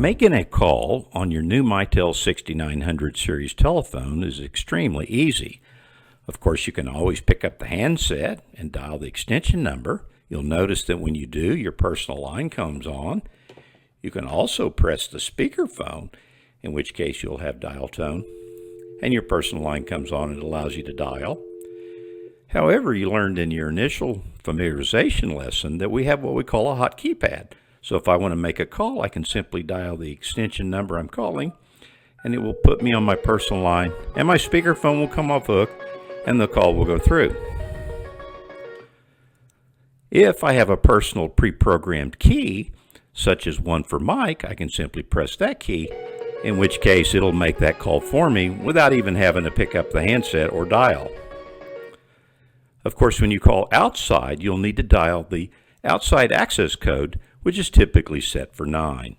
Making a call on your new Mitel 6900 series telephone is extremely easy. Of course, you can always pick up the handset and dial the extension number. You'll notice that when you do, your personal line comes on. You can also press the speakerphone, in which case you'll have dial tone, and your personal line comes on and allows you to dial. However, you learned in your initial familiarization lesson that we have what we call a hot keypad. So if I want to make a call, I can simply dial the extension number I'm calling, and it will put me on my personal line, and my speakerphone will come off hook, and the call will go through. If I have a personal pre-programmed key, such as one for Mike, I can simply press that key, in which case it'll make that call for me without even having to pick up the handset or dial. Of course, when you call outside, you'll need to dial the outside access code, which is typically set for 9.